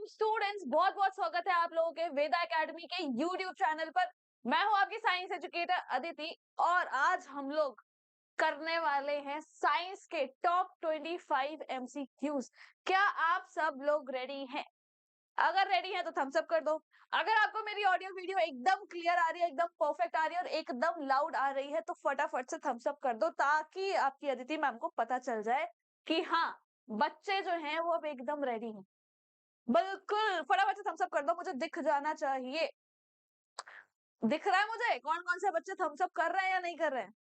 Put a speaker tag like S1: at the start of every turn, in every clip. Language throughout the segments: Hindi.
S1: स्टूडेंट्स, बहुत बहुत स्वागत है आप लोगों के वेदा एकेडमी के यूट्यूब चैनल पर। मैं हूं आपकी साइंस एजुकेटर अदिति और आज हम लोग करने वाले हैं साइंस के टॉप 25 एमसीक्यूज। क्या आप सब लोग रेडी हैं? अगर रेडी हैं तो थम्स अप कर दो। अगर आपको मेरी ऑडियो वीडियो एकदम क्लियर आ रही है, एकदम परफेक्ट आ रही है और एकदम लाउड आ रही है तो फटाफट से थम्स अप कर दो, ताकि आपकी अदिति मैम को पता चल जाए कि हाँ, बच्चे जो हैं वो अब एकदम रेडी हैं। बिल्कुल फटाफट से थम्स अप कर दो, मुझे दिख जाना चाहिए। दिख रहा है मुझे कौन कौन से बच्चे थम्स अप कर रहे हैं या नहीं कर रहे हैं।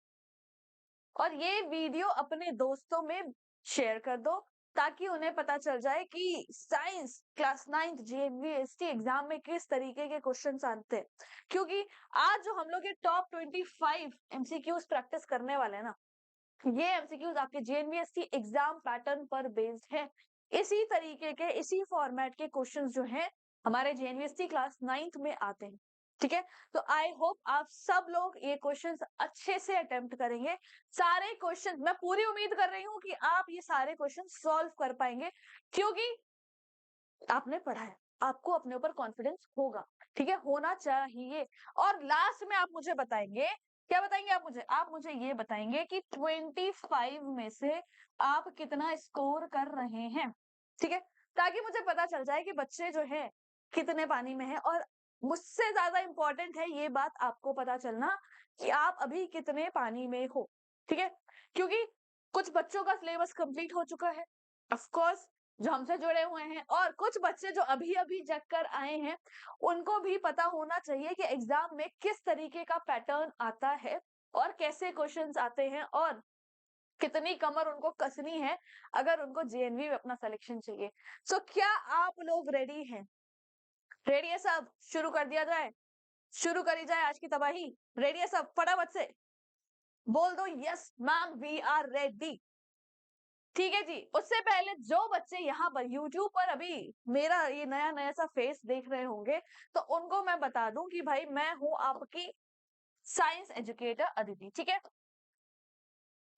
S1: और ये वीडियो अपने दोस्तों में शेयर कर दो ताकि उन्हें पता चल जाए कि साइंस क्लास 9th जेएनवीएसटी एग्जाम में किस तरीके के क्वेश्चंस आते हैं। क्योंकि आज जो हम लोग ये टॉप 25 एमसीक्यूज प्रैक्टिस करने वाले हैं ना, ये एमसीक्यूज आपके जेएनवीएसटी एग्जाम पैटर्न पर बेस्ड है। इसी तरीके के, इसी फॉर्मेट के क्वेश्चंस जो हैं हमारे जेएनवीएसटी क्लास 9th में आते हैं। ठीक है, तो आई होप आप सब लोग ये क्वेश्चंस अच्छे से अटेम्प्ट करेंगे। सारे क्वेश्चन मैं पूरी उम्मीद कर रही हूँ कि आप ये सारे क्वेश्चन सॉल्व कर पाएंगे, क्योंकि आपने पढ़ा है, आपको अपने ऊपर कॉन्फिडेंस होगा। ठीक है, होना चाहिए। और लास्ट में आप मुझे बताएंगे, क्या बताएंगे आप मुझे ये बताएंगे कि 25 में से आप कितना स्कोर कर रहे हैं। ठीक है, ताकि मुझे पता चल जाए कि बच्चे जो है कितने पानी में है। और मुझसे ज्यादा इंपॉर्टेंट है ये बात आपको पता चलना कि आप अभी कितने पानी में हो। ठीक है, क्योंकि कुछ बच्चों का सिलेबस कंप्लीट हो चुका है, ऑफ कोर्स, जो हमसे जुड़े हुए हैं, और कुछ बच्चे जो अभी अभी जग कर आए हैं, उनको भी पता होना चाहिए कि एग्जाम में किस तरीके का पैटर्न आता है और कैसे क्वेश्चंस आते हैं और कितनी कमर उनको कसनी है अगर उनको जेएनवी में अपना सिलेक्शन चाहिए। सो क्या आप लोग रेडी हैं? रेडी है सब? शुरू कर दिया जाए, शुरू करी जाए आज की तबाही। रेडी है सब? फटाफट से बोल दो yes ma'am we are ready. ठीक है जी, उससे पहले जो बच्चे यहाँ पर YouTube पर अभी मेरा ये नया नया सा फेस देख रहे होंगे, तो उनको मैं बता दूं कि भाई मैं हूं आपकी साइंस एजुकेटर अदिति। ठीक है,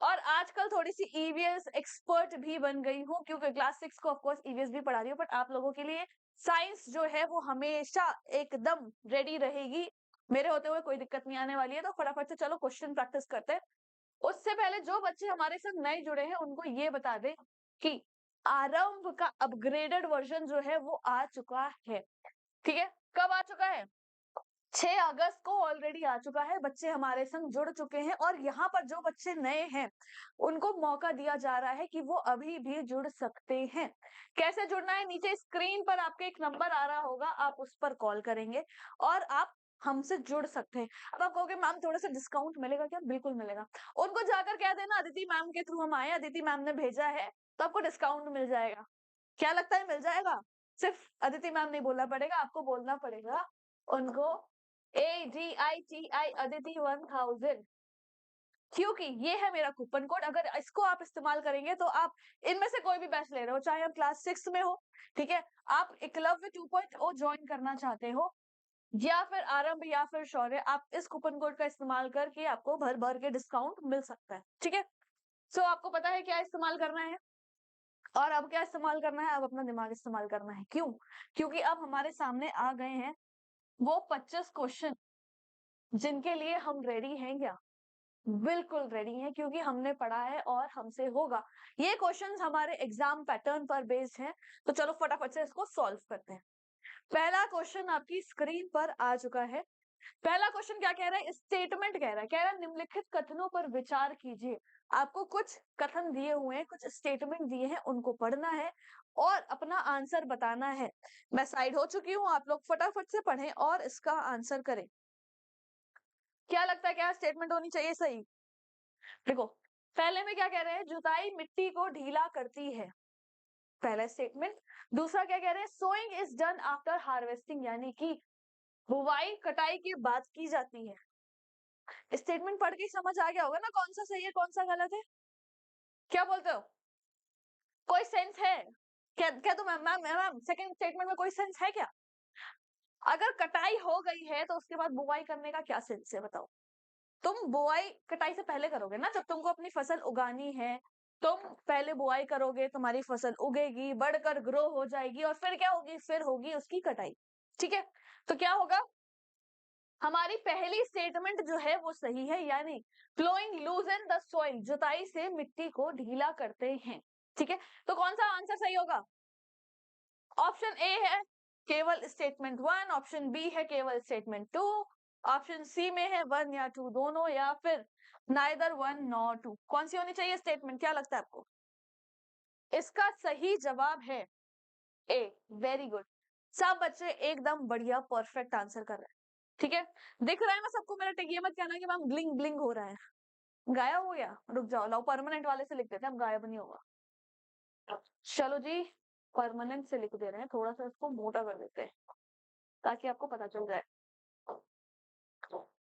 S1: और आजकल थोड़ी सी ईवीएस एक्सपर्ट भी बन गई हूँ, क्योंकि क्लास 6 को ऑफकोर्स ईवीएस भी पढ़ा रही हूँ, बट आप लोगों के लिए साइंस जो है वो हमेशा एकदम रेडी रहेगी। मेरे होते हुए कोई दिक्कत नहीं आने वाली है। तो फटाफट से चलो क्वेश्चन प्रैक्टिस करते हैं। उससे पहले जो बच्चे हमारे साथ नए जुड़े हैं उनको ये बता दें कि आरंभ का अपग्रेडेड वर्जन जो है वो आ चुका है। ठीक है, कब आ चुका है? 6 अगस्त को ऑलरेडी आ चुका है। बच्चे हमारे संग जुड़ चुके हैं और यहाँ पर जो बच्चे नए हैं उनको मौका दिया जा रहा है कि वो अभी भी जुड़ सकते हैं। कैसे जुड़ना है? नीचे स्क्रीन पर आपके एक नंबर आ रहा होगा, आप उस पर कॉल करेंगे और आप हमसे जुड़ सकते हैं। अब आप कहोगे मैम थोड़ा सा डिस्काउंट मिलेगा क्या? बिल्कुल मिलेगा। उनको जाकर कह देना अदिति मैम के थ्रू हम आए, अदिति मैम ने भेजा है, तो आपको डिस्काउंट मिल जाएगा। क्या लगता है मिल जाएगा? सिर्फ अदिति मैम नहीं बोलना पड़ेगा, आपको बोलना पड़ेगा उनको ADITI अदिति 1000, क्योंकि ये है मेरा कूपन कोड। अगर इसको आप इस्तेमाल करेंगे तो आप इनमें से कोई भी बैच ले रहे हो, चाहे आप क्लास 6 में हो, ठीक है, आप एकलव्य 2.0 ज्वाइन करना चाहते हो, या फिर आरंभ या फिर शौर्य, आप इस कूपन कोड का इस्तेमाल करके आपको भर भर के डिस्काउंट मिल सकता है। ठीक है, सो आपको पता है क्या इस्तेमाल करना है और अब क्या इस्तेमाल करना है? अब अपना दिमाग इस्तेमाल करना है। क्यों? क्योंकि अब हमारे सामने आ गए हैं वो 25 क्वेश्चन जिनके लिए हम रेडी हैं। क्या? बिल्कुल रेडी हैं, क्योंकि हमने पढ़ा है और हमसे होगा। ये क्वेश्चंस हमारे एग्जाम पैटर्न पर बेस्ड हैं, तो चलो फटाफट से इसको सॉल्व करते हैं। पहला क्वेश्चन आपकी स्क्रीन पर आ चुका है। पहला क्वेश्चन क्या कह रहा है? स्टेटमेंट कह रहा है निम्नलिखित कथनों पर विचार कीजिए। आपको कुछ कथन दिए हुए हैं, कुछ स्टेटमेंट दिए हैं, उनको पढ़ना है और अपना आंसर बताना है। मैं साइड हो चुकी हूँ, आप लोग फटाफट से पढ़ें और इसका आंसर करें। क्या लगता है क्या स्टेटमेंट होनी चाहिए सही? देखो, पहले में क्या कह रहे हैं? जुताई मिट्टी को ढीला करती है, पहला स्टेटमेंट। दूसरा क्या कह रहे हैं? Sowing is done after harvesting, यानी कि बुवाई कटाई के बाद की जाती है। स्टेटमेंट पढ़ के ही समझ आ गया होगा ना कौन सा सही है कौन सा गलत है। क्या बोलते हो? कोई सेंस है? क्या क्या तुम मैम मैम सेकंड स्टेटमेंट में कोई सेंस है क्या? अगर कटाई हो गई है तो उसके बाद बुवाई करने का क्या सेंस है बताओ? तुम बुआई कटाई से पहले करोगे ना, जब तुमको अपनी फसल उगानी है, तुम पहले बुआई करोगे, तुम्हारी फसल उगेगी, बढ़कर ग्रो हो जाएगी और फिर क्या होगी, फिर होगी उसकी कटाई। ठीक है, तो क्या होगा, हमारी पहली स्टेटमेंट जो है वो सही है, यानी प्लोइंग लूजन द सॉइल, जुताई से मिट्टी को ढीला करते हैं। ठीक है, तो कौन सा आंसर सही होगा? ऑप्शन ए है केवल स्टेटमेंट 1, ऑप्शन बी है केवल स्टेटमेंट 2, ऑप्शन सी में है 1 या 2 दोनों, या फिर नाइदर 1 नॉर 2। कौन सी होनी चाहिए स्टेटमेंट, क्या लगता है आपको? इसका सही जवाब है ए। वेरी गुड, सब बच्चे एकदम बढ़िया परफेक्ट आंसर कर रहे हैं। ठीक है, दिख रहा है ना सबको मेरा टिक? ये मत कहना कि मैम ब्लिंग ब्लिंग हो रहा है, गायब हो गया, रुक जाओ, लाओ परमानेंट वाले से लिख देते हैं, अब गायब नहीं होगा। चलो जी, परमानेंट से लिख दे रहे हैं, थोड़ा सा इसको मोटा कर देते हैं ताकि आपको पता चल जाए।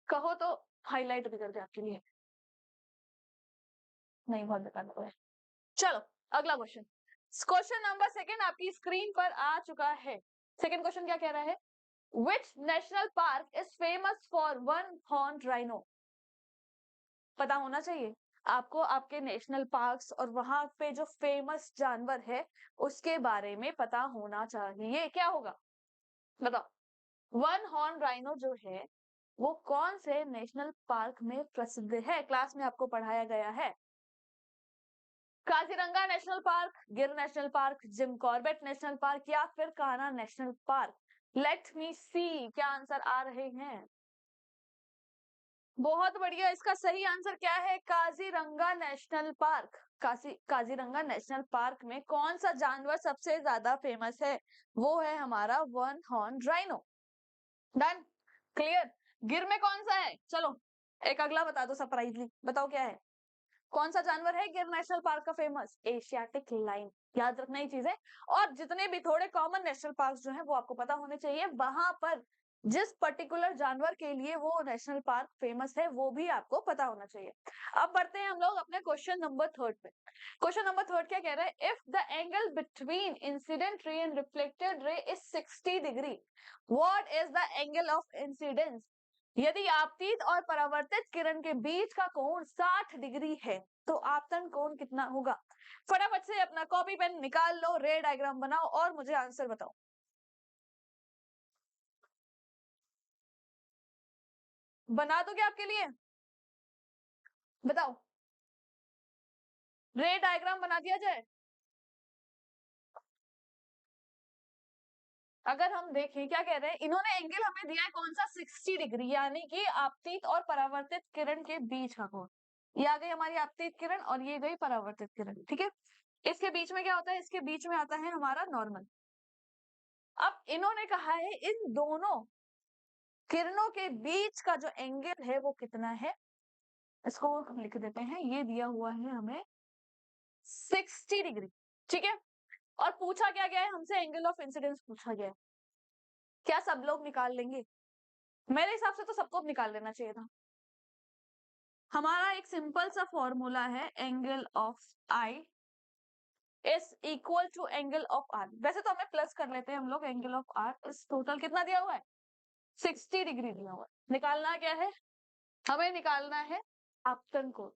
S1: कहो तो हाईलाइट भी कर दे आपके लिए, नहीं बहुत बेकार है। चलो अगला क्वेश्चन, क्वेश्चन नंबर सेकंड आपकी स्क्रीन पर आ चुका है। सेकंड क्वेश्चन क्या कह रहा है, which national park is famous for one horn rhino? पता होना चाहिए आपको, आपके नेशनल पार्क्स और वहां पे जो फेमस जानवर है उसके बारे में पता होना चाहिए। क्या होगा बताओ? वन हॉर्न राइनो जो है वो कौन से नेशनल पार्क में प्रसिद्ध है? क्लास में आपको पढ़ाया गया है। Kaziranga national park, Gir national park, Jim Corbett national park, या फिर Kanha national park? Let me see क्या आंसर आ रहे हैं। बहुत बढ़िया, इसका सही आंसर क्या है? Kaziranga national park. Kaziranga national park में कौन सा जानवर सबसे ज्यादा फेमस है? वो है हमारा one horn rhino. Done, clear. गिर में कौन सा है? चलो एक अगला बता दो सरप्राइजली, बताओ क्या है? कौन सा जानवर है गिर नेशनल पार्क का फेमस? Asiatic lion. याद रखना ये चीजें, और जितने भी थोड़े कॉमन नेशनल पार्क जो है वो आपको पता होने चाहिए, वहां पर जिस पर्टिकुलर जानवर के लिए वो नेशनल पार्क फेमस है वो भी आपको पता होना चाहिए। अब बढ़ते हैं हम लोग अपने क्वेश्चन नंबर थर्ड पे। क्वेश्चन नंबर थर्ड क्या कह रहा है, if the angle between incident ray and reflected ray is 60 degree, what is the angle of incidence? यदि आपतित और परावर्तित किरण के बीच का कोण 60 डिग्री है तो आपतन कोण कितना होगा? फटाफट से अपना कॉपी पेन निकाल लो, रे डायग्राम बनाओ और मुझे आंसर बताओ। बना दोगे आपके लिए? बताओ, रे डायग्राम बना दिया जाए? अगर हम देखें क्या कह रहे हैं, इन्होंने एंगल हमें दिया है कौन सा? 60 डिग्री, यानी कि आपतित और परावर्तित किरण के बीच का कोण। ये आ गई हमारी आपतित किरण और ये गई परावर्तित किरण। ठीक है, इसके बीच में क्या होता है? इसके बीच में आता है हमारा नॉर्मल। अब इन्होंने कहा है इन दोनों किरणों के बीच का जो एंगल है वो कितना है, इसको लिख देते हैं। ये दिया हुआ है हमें 60 डिग्री। ठीक है, और पूछा क्या गया है हमसे? एंगल ऑफ इंसिडेंस पूछा गया है। क्या सब लोग निकाल लेंगे? मेरे हिसाब से तो सबको निकाल लेना चाहिए था। हमारा एक सिंपल सा फॉर्मूला है, angle of I is equal to angle of R. वैसे तो हमें प्लस कर लेते हैं हम लोग, एंगल ऑफ आर इस टोटल कितना दिया हुआ है? 60 डिग्री दिया हुआ है। निकालना क्या है? हमें निकालना है आपतन कोण,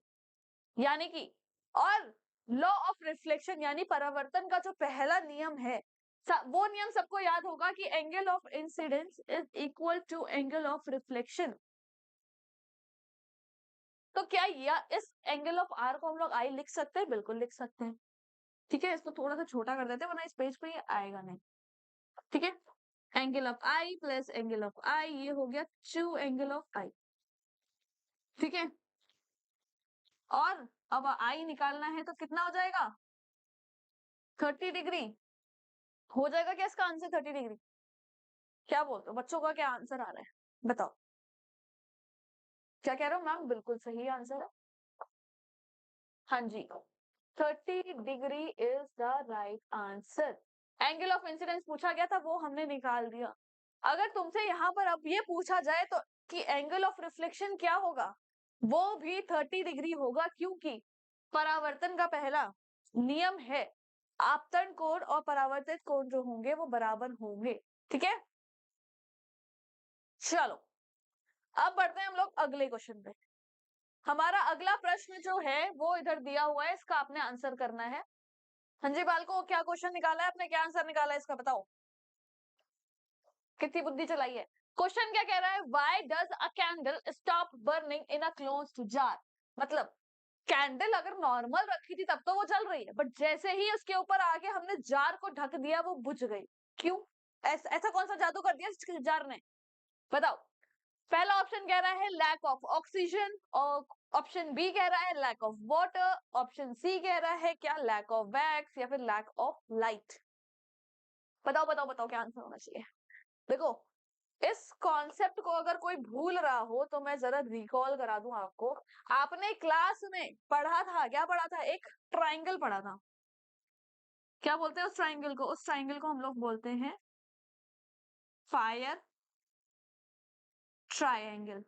S1: यानी कि, और लॉ ऑफ रिफ्लेक्शन यानी परावर्तन का जो पहला नियम है, वो नियम सबको याद होगा कि angle of incidence is equal to angle of reflection. तो क्या या इस एंगल ऑफ आर को हम लोग आई लिख सकते हैं? बिल्कुल लिख सकते हैं। ठीक है, इसको थोड़ा सा छोटा कर देते हैं वरना इस पेज पे ये आएगा नहीं। ठीक है, angle of I plus angle of I, ये हो गया टू एंगल ऑफ आई। ठीक है, और अब आई निकालना है तो कितना हो जाएगा? 30 डिग्री हो जाएगा क्या इसका आंसर? 30 डिग्री? क्या बोलते हो बच्चों, का क्या आंसर आ रहा है बताओ? क्या कह रहे हो मैम? बिल्कुल सही आंसर है। हाँ जी, 30 degree is the right answer. Angle of incidence पूछा गया था, वो हमने निकाल दिया। अगर तुमसे यहाँ पर अब ये पूछा जाए तो कि एंगल ऑफ रिफ्लेक्शन क्या होगा, वो भी 30 डिग्री होगा, क्योंकि परावर्तन का पहला नियम है आपतन कोण और परावर्तित कोण जो होंगे वो बराबर होंगे। ठीक है, चलो अब बढ़ते हैं हम लोग अगले क्वेश्चन पे। हमारा अगला प्रश्न जो है वो इधर दिया हुआ है, इसका आपने आंसर करना है। हाँ जी बालको, क्या क्वेश्चन निकाला है आपने, क्या आंसर निकाला है इसका, बताओ कितनी बुद्धि चलाई है। क्वेश्चन क्या कह रहा है, why does a candle stop burning in a closed jar. मतलब कैंडल अगर नॉर्मल रखी थी तब तो वो जल रही है, बट जैसे ही उसके ऊपर आके हमने जार को ढक दिया वो बुझ गई, क्यों? ऐसा कौन सा जादू कर दिया इस जार ने, बताओ। पहला ऑप्शन कह रहा है लैक ऑफ ऑक्सीजन, और ऑप्शन बी कह रहा है lack of water, option C कह रहा है क्या लैक ऑफ वैक्स, या फिर लैक ऑफ लाइट। बताओ बताओ बताओ क्या आंसर होना चाहिए। देखो, इस कॉन्सेप्ट को अगर कोई भूल रहा हो तो मैं जरा रिकॉल करा दूं आपको। आपने क्लास में पढ़ा था, क्या पढ़ा था, एक ट्राइंगल पढ़ा था। क्या बोलते हैं उस ट्राइंगल को, उस ट्राइंगल को हम लोग बोलते हैं फायर ट्राइंगल।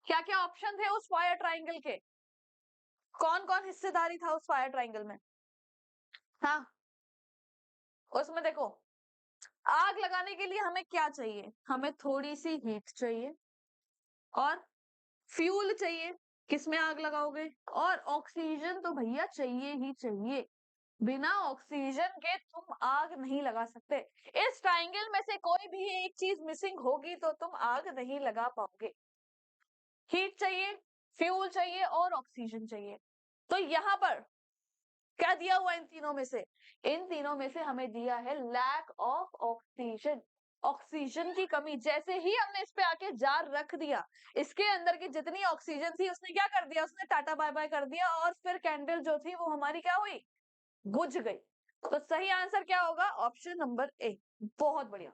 S1: क्या क्या ऑप्शन थे उस फायर ट्राइंगल के, कौन कौन हिस्सेदारी था उस फायर ट्राइंगल में? हाँ, उसमें देखो, आग लगाने के लिए हमें क्या चाहिए, हमें थोड़ी सी हीट चाहिए, और फ्यूल चाहिए, किसमें आग लगाओगे, और ऑक्सीजन तो भैया चाहिए ही चाहिए। बिना ऑक्सीजन के तुम आग नहीं लगा सकते। इस ट्राइंगल में से कोई भी एक चीज मिसिंग होगी तो तुम आग नहीं लगा पाओगे। हीट चाहिए, फ्यूल चाहिए और ऑक्सीजन चाहिए। तो यहाँ पर क्या दिया हुआ इन तीनों में से, इन तीनों में से हमें दिया है लैक ऑफ ऑक्सीजन। ऑक्सीजन की कमी। जैसे ही हमने इस पे आके जार रख दिया, इसके अंदर की जितनी ऑक्सीजन थी उसने क्या कर दिया, उसने टाटा बाय बाय कर दिया, और फिर कैंडल जो थी वो हमारी क्या हुई, बुझ गई। तो सही आंसर क्या होगा, ऑप्शन नंबर ए। बहुत बढ़िया।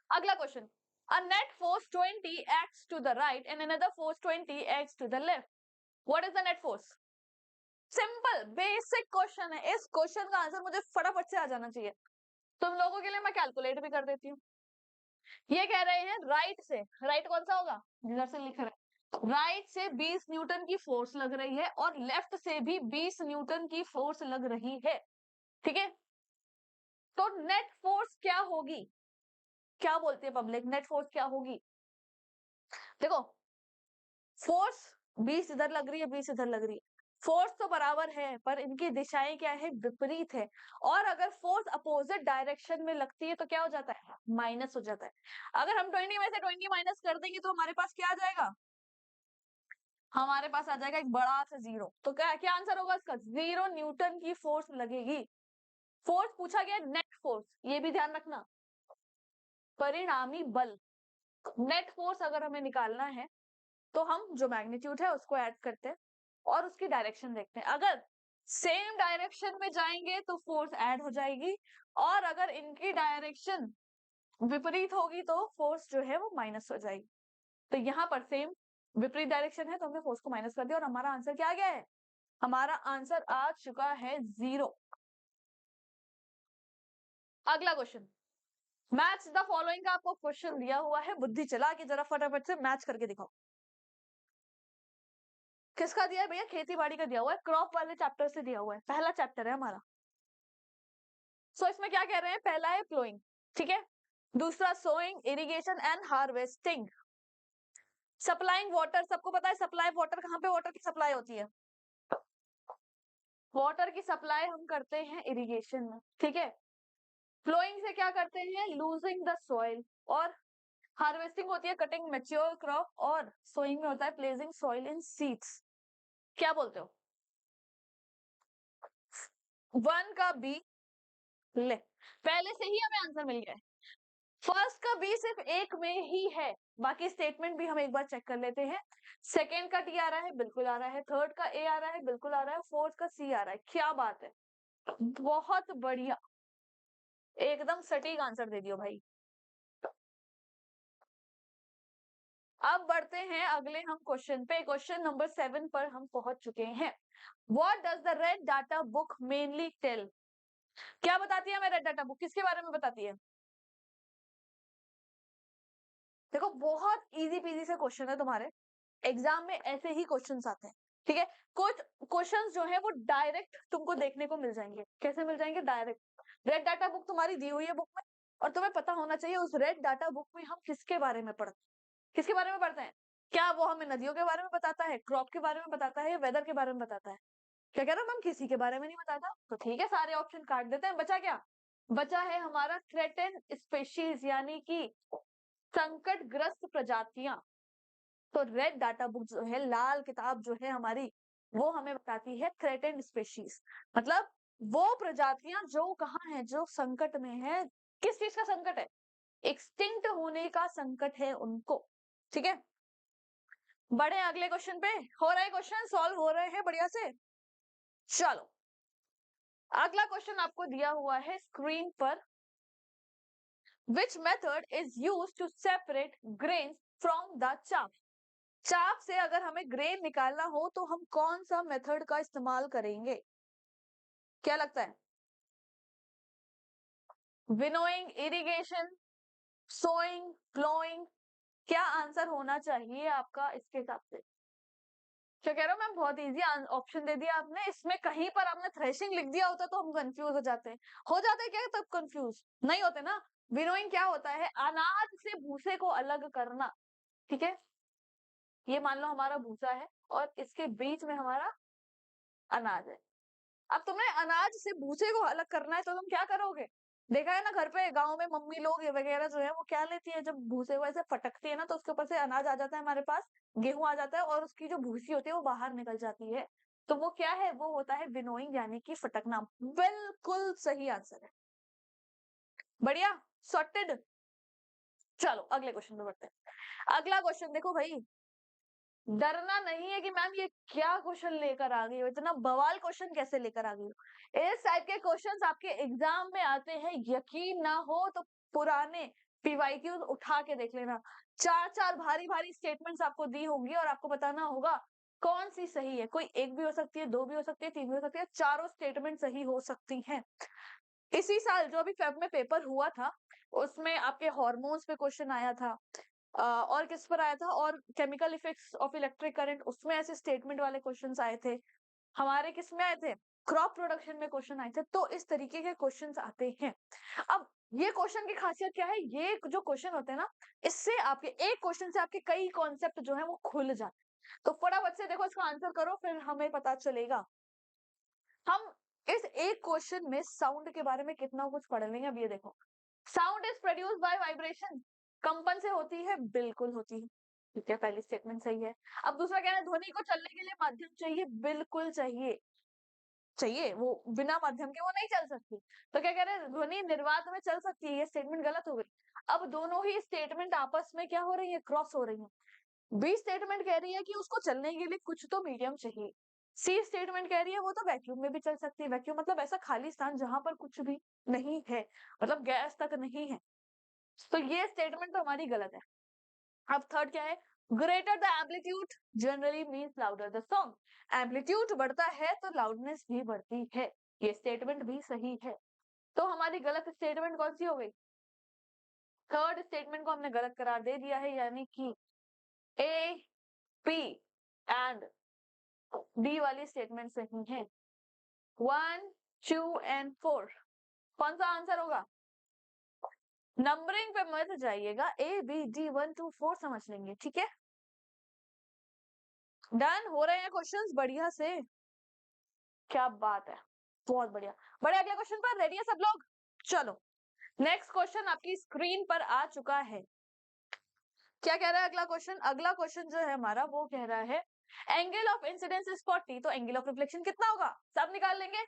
S1: अगला question, a net force 20 acts to the right and another force 20 acts to the left. What is the net force? Simple basic question है, इस क्वेश्चन का आंसर मुझे फटाफट से आ जाना चाहिए। तुम लोगों के लिए मैं कैलकुलेट भी कर देती हूँ। ये कह रहे हैं राइट से, राइट कौन सा होगा, जिधर से लिख रहे, राइट से 20 न्यूटन की फोर्स लग रही है और लेफ्ट से भी 20 न्यूटन की फोर्स लग रही है, ठीक है। तो नेट फोर्स क्या होगी, क्या बोलती है पब्लिक, नेट फोर्स क्या होगी? देखो, फोर्स 20 इधर लग रही है, 20 इधर लग रही है, फोर्स तो बराबर है पर इनकी दिशाएं क्या है, विपरीत है। और अगर फोर्स अपोजिट डायरेक्शन में लगती है तो क्या हो जाता है, माइनस हो जाता है। अगर हम 20 में से 20 माइनस कर देंगे तो हमारे पास क्या आ जाएगा, हमारे पास आ जाएगा एक बड़ा सा जीरो। तो क्या क्या आंसर होगा इसका, 0 न्यूटन की फोर्स लगेगी। फोर्स पूछा गया, नेट फोर्स, ये भी ध्यान रखना, परिणामी बल। नेट फोर्स अगर हमें निकालना है तो हम जो मैग्नीट्यूड है उसको ऐड करते हैं और उसकी डायरेक्शन देखते हैं। अगर सेम डायरेक्शन में जाएंगे तो फोर्स ऐड हो जाएगी, और अगर इनकी डायरेक्शन विपरीत होगी तो फोर्स जो है वो माइनस हो जाएगी। तो यहाँ पर सेम विपरीत डायरेक्शन है तो हमने फोर्स को माइनस कर दिया, और हमारा आंसर क्या आ गया है, हमारा आंसर आ चुका है 0। अगला क्वेश्चन, मैच द फॉलोइंग का आपको क्वेश्चन दिया हुआ है, बुद्धि चला के जरा फटाफट से मैच करके दिखाओ। किसका दिया है भैया, खेती बाड़ी का दिया हुआ है, क्रॉप वाले चैप्टर से दिया हुआ है, पहला चैप्टर है हमारा। सो इसमें क्या कह रहे हैं, पहला है प्लोइंग, ठीक है, दूसरा sowing, irrigation and harvesting, supplying water, सबको पता है सप्लाई वाटर, कहाँ पे वाटर की सप्लाई होती है, वाटर की सप्लाई हम करते हैं इरिगेशन में, ठीक है। फ्लोइंग से क्या करते हैं, लूजिंग द सॉइल, और हार्वेस्टिंग होती है कटिंग मैच्योर क्रॉप, और सोइंग में होता है प्लेसिंग सॉइल इन सीड्स। क्या बोलते हो, वन का बी ले, पहले से ही हमें आंसर मिल गया है। फर्स्ट का बी सिर्फ एक में ही है, बाकी स्टेटमेंट भी हम एक बार चेक कर लेते हैं। सेकेंड का डी आ रहा है, बिल्कुल आ रहा है, थर्ड का ए आ रहा है, बिल्कुल आ रहा है, फोर्थ का सी आ रहा है, क्या बात है, बहुत बढ़िया, एकदम सटीक आंसर दे दियो भाई। अब बढ़ते हैं अगले हम क्वेश्चन पे, क्वेश्चन नंबर 7 पर हम पहुंच चुके हैं। What does the red data book mainly tell, क्या बताती है हमें रेड डाटा बुक, किसके बारे में बताती है? देखो, बहुत इजी पीजी से क्वेश्चन है, तुम्हारे एग्जाम में ऐसे ही क्वेश्चंस आते हैं, ठीक है। कुछ क्वेश्चंस जो है वो डायरेक्ट तुमको देखने को मिल जाएंगे, कैसे मिल जाएंगे, डायरेक्ट। रेड डाटा बुक तुम्हारी दी हुई है बुक में, और तुम्हें पता होना चाहिए उस रेड डाटा बुक में हम किसके बारे में पढ़ते हैं, किसके बारे में पढ़ते हैं, क्या वो हमें नदियों के बारे में बताता है, क्रॉप के बारे में बताता है, या वेदर के बारे में बताता है? क्या कह रहा हूँ मैम, किसी के बारे में नहीं बताता। तो ठीक है, सारे ऑप्शन काट देते हैं। बचा क्या? बचा है हमारा थ्रेटेन स्पेशीज, यानी कि संकटग्रस्त प्रजातियां। तो रेड डाटा बुक जो है, लाल किताब जो है हमारी, वो हमें बताती है थ्रेटेन्ड स्पेशीज, मतलब वो प्रजातियां जो कहाँ है, जो संकट में है। किस चीज का संकट है? एक्सटिंक्ट होने का संकट है उनको। ठीक है, बढ़े अगले क्वेश्चन पे। हो रहे क्वेश्चन सॉल्व हो रहे हैं बढ़िया से। चलो, अगला क्वेश्चन आपको दिया हुआ है स्क्रीन पर। Which method is use to separate grain from the chaff? Chaff से अगर हमें ग्रेन निकालना हो तो हम कौन सा मेथड का इस्तेमाल करेंगे? क्या लगता है? Winnowing, irrigation, sowing, ploughing? क्या आंसर होना चाहिए आपका इसके हिसाब से? क्या कह रहा हूँ मैम, बहुत इजी ऑप्शन दे दिया आपने। इसमें कहीं पर आपने थ्रेशिंग लिख दिया होता तो हम कंफ्यूज हो जाते हैं। हो जाते हैं क्या तब कंफ्यूज? नहीं होते ना। विनोइंग क्या होता है? अनाज से भूसे को अलग करना। ठीक है, ये मान लो हमारा भूसा है और इसके बीच में हमारा अनाज है। अब तुम्हें अनाज से भूसे को अलग करना है तो तुम क्या करोगे? देखा है ना, घर पे गांव में मम्मी लोग वगैरह जो है वो क्या लेती है, जब भूसे को ऐसे फटकती है ना तो उसके ऊपर से अनाज आ जाता है हमारे पास, गेहूं आ जाता है, और उसकी जो भूसी होती है वो बाहर निकल जाती है। तो वो क्या है? वो होता है विनोइंग, यानी कि फटकना। बिल्कुल सही आंसर है, बढ़िया, सॉर्टेड। चलो अगले क्वेश्चन पे बढ़ते हैं। अगला क्वेश्चन देखो भाई, डरना नहीं है कि मैम ये क्या क्वेश्चन लेकर आ गई हो, इतना बवाल क्वेश्चन कैसे लेकर आ गई हो। इस टाइप के क्वेश्चंस आपके एग्जाम में आते हैं, यकीन ना हो तो पुराने पीवाईक्यूज उठा के देख लेना। चार चार भारी भारी स्टेटमेंट्स आपको दी होंगी और आपको बताना होगा कौन सी सही है। कोई एक भी हो सकती है, दो भी हो सकती है, तीन भी हो सकती है, चारों स्टेटमेंट सही हो सकती हैं। इसी साल जो अभी फेब में पेपर हुआ था उसमें आपके हार्मोन्स पे क्वेश्चन आया था, और किस पर आया था, और chemical effects of electric current, उसमें ऐसे स्टेटमेंट वाले क्वेश्चंस आए थे। हमारे किस में आए थे? क्रॉप प्रोडक्शन में क्वेश्चन आए थे। तो इस तरीके के क्वेश्चंस आते हैं। अब ये क्वेश्चन की खासियत क्या है? ये जो क्वेश्चन होते हैं ना, इससे आपके एक क्वेश्चन से आपके कई कॉन्सेप्ट जो है वो खुल जाते हैं। तो फटाफट से देखो इसका आंसर करो, फिर हमें पता चलेगा। हम इस एक क्वेश्चन में साउंड के बारे में कितना कुछ पढ़ लेंगे। अब ये देखो, sound is produce by vibration, कंपन से होती है, बिल्कुल होती है। ठीक है, पहली स्टेटमेंट सही है। अब दूसरा क्या है? ध्वनि को चलने के लिए माध्यम चाहिए, बिल्कुल चाहिए, चाहिए, वो बिना माध्यम के वो नहीं चल सकती। तो क्या कह रहे हैं? ध्वनि निर्वात में चल सकती है, ये स्टेटमेंट गलत हो गई। अब दोनों ही स्टेटमेंट आपस में क्या हो रही है? क्रॉस हो रही है। बी स्टेटमेंट कह रही है कि उसको चलने के लिए कुछ तो मीडियम चाहिए। सी स्टेटमेंट कह रही है वो तो वैक्यूम में भी चल सकती है। वैक्यूम मतलब ऐसा खाली स्थान जहां पर कुछ भी नहीं है, मतलब गैस तक नहीं है। तो ये स्टेटमेंट तो हमारी गलत है। अब थर्ड क्या है? Greater the amplitude generally means louder the song. Amplitude बढ़ता है तो लाउडनेस भी बढ़ती है, ये स्टेटमेंट भी सही है। तो हमारी गलत स्टेटमेंट कौन सी हो गई? थर्ड स्टेटमेंट को हमने गलत करार दे दिया है, यानी कि ए, पी एंड डी वाली स्टेटमेंट सही है। 1, 2 एंड 4 कौन सा आंसर होगा? नंबरिंग पे मत जाइएगा, ए बी डी 1 2 4 समझ लेंगे। ठीक है, डन हो रहे हैं क्वेश्चंस बढ़िया से। क्या बात है, बहुत बढ़िया। बड़े अगले क्वेश्चन पर रेडी है सब लोग? चलो, नेक्स्ट क्वेश्चन आपकी स्क्रीन पर आ चुका है। क्या कह रहा है अगला क्वेश्चन? अगला क्वेश्चन जो है हमारा वो कह रहा है एंगल ऑफ इंसिडेंस इज 40, तो एंगल ऑफ रिफ्लेक्शन कितना होगा? सब निकाल लेंगे।